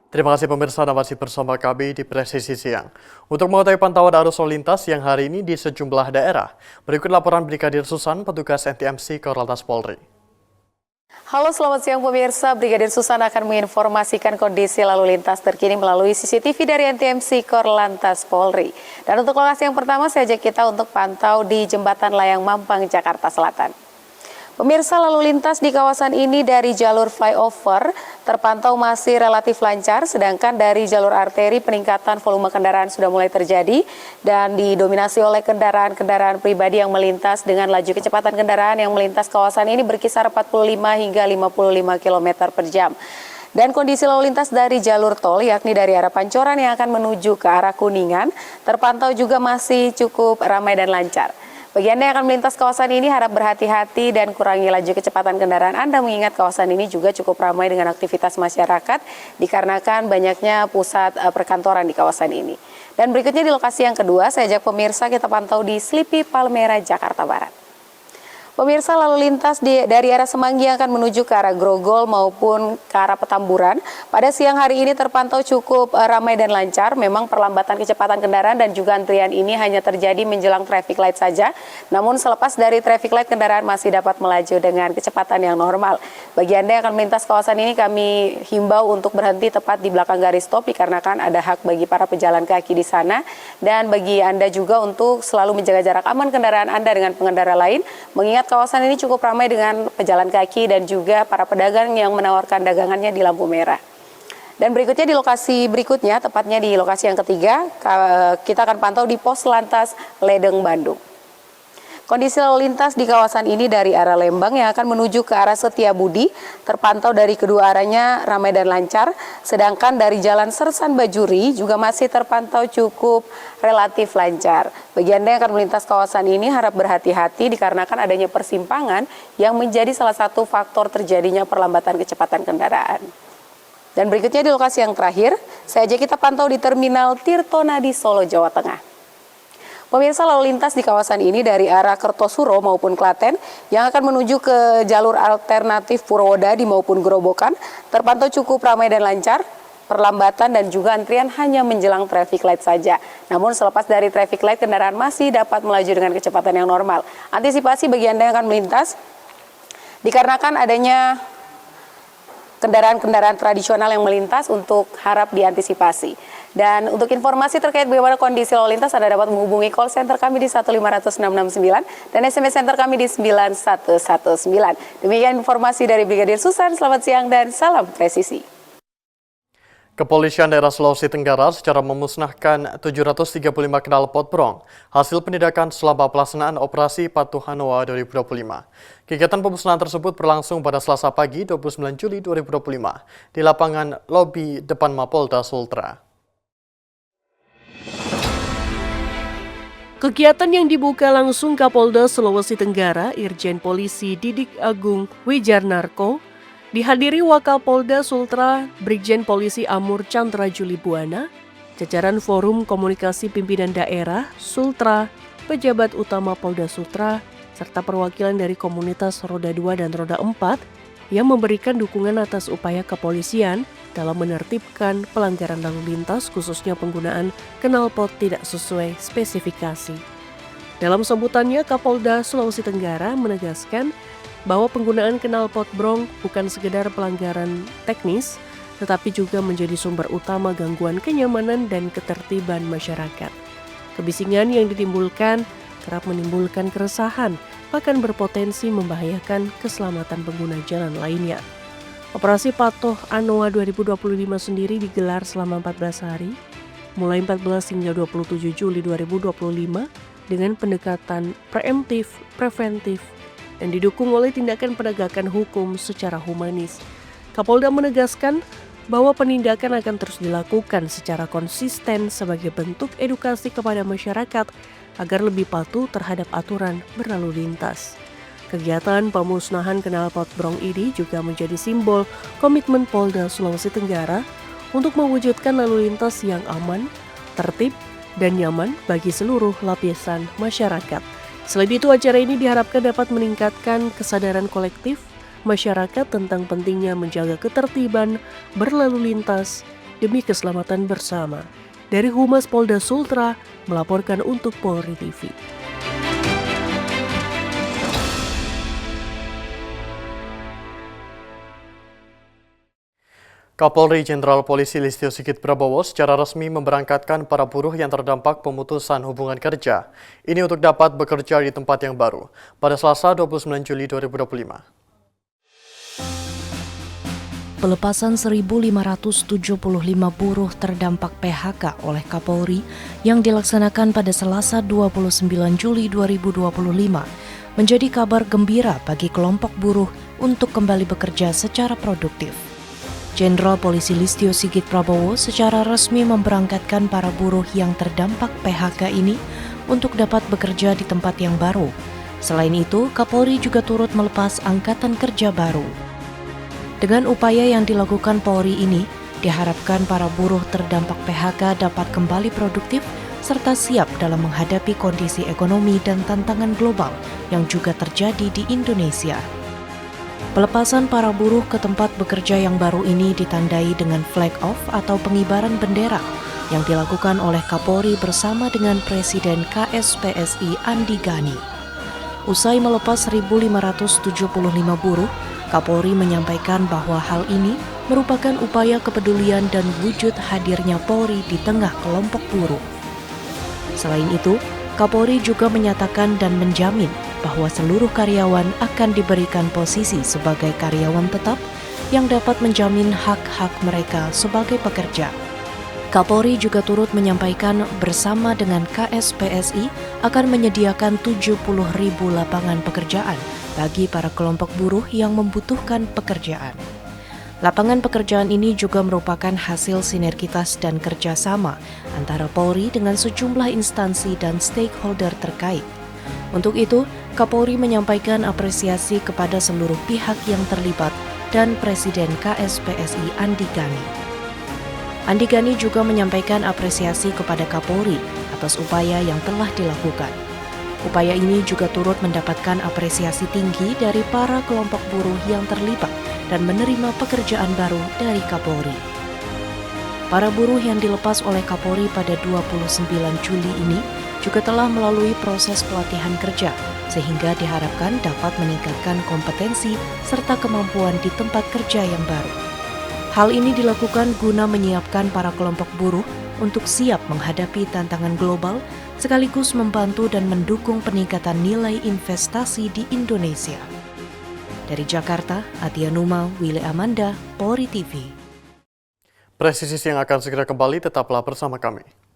Terima kasih pemirsa Anda masih bersama kami di Presisi Siang. Untuk mengetahui pantauan arus lalu lintas yang hari ini di sejumlah daerah, berikut laporan Brigadir Susan, petugas NTMC Korlantas Polri. Halo, selamat siang pemirsa. Brigadir Susan akan menginformasikan kondisi lalu lintas terkini melalui CCTV dari NTMC Korlantas Polri. Dan untuk lokasi yang pertama, saya ajak kita untuk pantau di Jembatan Layang Mampang, Jakarta Selatan. Pemirsa, lalu lintas di kawasan ini dari jalur flyover terpantau masih relatif lancar, sedangkan dari jalur arteri peningkatan volume kendaraan sudah mulai terjadi dan didominasi oleh kendaraan-kendaraan pribadi yang melintas dengan laju kecepatan kendaraan yang melintas kawasan ini berkisar 45 hingga 55 km per jam. Dan kondisi lalu lintas dari jalur tol, yakni dari arah Pancoran yang akan menuju ke arah Kuningan, terpantau juga masih cukup ramai dan lancar. Bagi Anda yang akan melintas kawasan ini, harap berhati-hati dan kurangi laju kecepatan kendaraan Anda, mengingat kawasan ini juga cukup ramai dengan aktivitas masyarakat dikarenakan banyaknya pusat perkantoran di kawasan ini. Dan berikutnya di lokasi yang kedua, saya ajak pemirsa kita pantau di Slipi Palmera, Jakarta Barat. Pemirsa, lalu lintas dari arah Semanggi yang akan menuju ke arah Grogol maupun ke arah Petamburan pada siang hari ini terpantau cukup ramai dan lancar. Memang perlambatan kecepatan kendaraan dan juga antrian ini hanya terjadi menjelang traffic light saja. Namun selepas dari traffic light, kendaraan masih dapat melaju dengan kecepatan yang normal. Bagi Anda yang akan melintas kawasan ini, kami himbau untuk berhenti tepat di belakang garis stop dikarenakan ada hak bagi para pejalan kaki di sana. Dan bagi Anda juga untuk selalu menjaga jarak aman kendaraan Anda dengan pengendara lain, mengingat kawasan ini cukup ramai dengan pejalan kaki dan juga para pedagang yang menawarkan dagangannya di lampu merah. Dan berikutnya di lokasi berikutnya, tepatnya di lokasi yang ketiga, kita akan pantau di Pos Lantas Ledeng, Bandung. Kondisi lalu lintas di kawasan ini dari arah Lembang yang akan menuju ke arah Setiabudi terpantau dari kedua arahnya ramai dan lancar, sedangkan dari Jalan Sersan Bajuri juga masih terpantau cukup relatif lancar. Bagi Anda yang akan melintas kawasan ini, harap berhati-hati dikarenakan adanya persimpangan yang menjadi salah satu faktor terjadinya perlambatan kecepatan kendaraan. Dan berikutnya di lokasi yang terakhir, saya ajak kita pantau di Terminal Tirtonadi, Solo, Jawa Tengah. Pemirsa, lalu lintas di kawasan ini dari arah Kertosuro maupun Klaten yang akan menuju ke jalur alternatif Purwodadi maupun Gerobokan terpantau cukup ramai dan lancar. Perlambatan dan juga antrian hanya menjelang traffic light saja. Namun selepas dari traffic light, kendaraan masih dapat melaju dengan kecepatan yang normal. Antisipasi bagi Anda yang akan melintas dikarenakan adanya kendaraan-kendaraan tradisional yang melintas untuk harap diantisipasi. Dan untuk informasi terkait bagaimana kondisi lalu lintas, Anda dapat menghubungi call center kami di 15669 dan SMS center kami di 9119. Demikian informasi dari Brigadir Susan. Selamat siang dan salam presisi. Kepolisian daerah Sulawesi Tenggara secara memusnahkan 735 knalpot brong hasil penindakan selama pelaksanaan operasi Patuh Hanoa 2025. Kegiatan pemusnahan tersebut berlangsung pada Selasa pagi 29 Juli 2025 di lapangan lobi depan Mapolda Sultra. Kegiatan yang dibuka langsung Kapolda Sulawesi Tenggara, Irjen Polisi Didik Agung Wijarnarko, dihadiri Wakapolda Sultra, Brigjen Polisi Amur Chandra Juli Buana, jajaran Forum Komunikasi Pimpinan Daerah, Sultra, pejabat utama Polda Sultra, serta perwakilan dari komunitas Roda 2 dan Roda 4 yang memberikan dukungan atas upaya kepolisian dalam menertibkan pelanggaran lalu lintas, khususnya penggunaan knalpot tidak sesuai spesifikasi. Dalam sambutannya, Kapolda Sulawesi Tenggara menegaskan bahwa penggunaan knalpot brong bukan sekedar pelanggaran teknis, tetapi juga menjadi sumber utama gangguan kenyamanan dan ketertiban masyarakat. Kebisingan yang ditimbulkan kerap menimbulkan keresahan, bahkan berpotensi membahayakan keselamatan pengguna jalan lainnya. Operasi Patuh Hanoa 2025 sendiri digelar selama 14 hari, mulai 14 hingga 27 Juli 2025 dengan pendekatan preemptif, preventif, dan didukung oleh tindakan penegakan hukum secara humanis. Kapolda menegaskan bahwa penindakan akan terus dilakukan secara konsisten sebagai bentuk edukasi kepada masyarakat agar lebih patuh terhadap aturan berlalu lintas. Kegiatan pemusnahan knalpot brong ini juga menjadi simbol komitmen Polda Sulawesi Tenggara untuk mewujudkan lalu lintas yang aman, tertib, dan nyaman bagi seluruh lapisan masyarakat. Selain itu, acara ini diharapkan dapat meningkatkan kesadaran kolektif masyarakat tentang pentingnya menjaga ketertiban berlalu lintas demi keselamatan bersama. Dari Humas Polda Sultra melaporkan untuk Polri TV. Kapolri Jenderal Polisi Listio Sigit Prabowo secara resmi memberangkatkan para buruh yang terdampak pemutusan hubungan kerja. Ini untuk dapat bekerja di tempat yang baru pada Selasa 29 Juli 2025. Pelepasan 1.575 buruh terdampak PHK oleh Kapolri yang dilaksanakan pada Selasa 29 Juli 2025 menjadi kabar gembira bagi kelompok buruh untuk kembali bekerja secara produktif. Jenderal Polisi Listio Sigit Prabowo secara resmi memberangkatkan para buruh yang terdampak PHK ini untuk dapat bekerja di tempat yang baru. Selain itu, Kapolri juga turut melepas angkatan kerja baru. Dengan upaya yang dilakukan Polri ini, diharapkan para buruh terdampak PHK dapat kembali produktif serta siap dalam menghadapi kondisi ekonomi dan tantangan global yang juga terjadi di Indonesia. Pelepasan para buruh ke tempat bekerja yang baru ini ditandai dengan flag off atau pengibaran bendera yang dilakukan oleh Kapolri bersama dengan Presiden KSPSI Andi Gani. Usai melepas 1.575 buruh, Kapolri menyampaikan bahwa hal ini merupakan upaya kepedulian dan wujud hadirnya Polri di tengah kelompok buruh. Selain itu, Kapolri juga menyatakan dan menjamin bahwa seluruh karyawan akan diberikan posisi sebagai karyawan tetap yang dapat menjamin hak-hak mereka sebagai pekerja. Kapolri juga turut menyampaikan bersama dengan KSPSI akan menyediakan 70.000 lapangan pekerjaan bagi para kelompok buruh yang membutuhkan pekerjaan. Lapangan pekerjaan ini juga merupakan hasil sinergitas dan kerjasama antara Polri dengan sejumlah instansi dan stakeholder terkait. Untuk itu, Kapolri menyampaikan apresiasi kepada seluruh pihak yang terlibat dan Presiden KSPSI Andi Gani. Andi Gani juga menyampaikan apresiasi kepada Kapolri atas upaya yang telah dilakukan. Upaya ini juga turut mendapatkan apresiasi tinggi dari para kelompok buruh yang terlibat dan menerima pekerjaan baru dari Kapolri. Para buruh yang dilepas oleh Kapolri pada 29 Juli ini juga telah melalui proses pelatihan kerja, sehingga diharapkan dapat meningkatkan kompetensi serta kemampuan di tempat kerja yang baru. Hal ini dilakukan guna menyiapkan para kelompok buruh untuk siap menghadapi tantangan global, sekaligus membantu dan mendukung peningkatan nilai investasi di Indonesia. Dari Jakarta, Atia Numa, Willy Amanda, Polri TV. Presisi yang akan segera kembali, tetaplah bersama kami.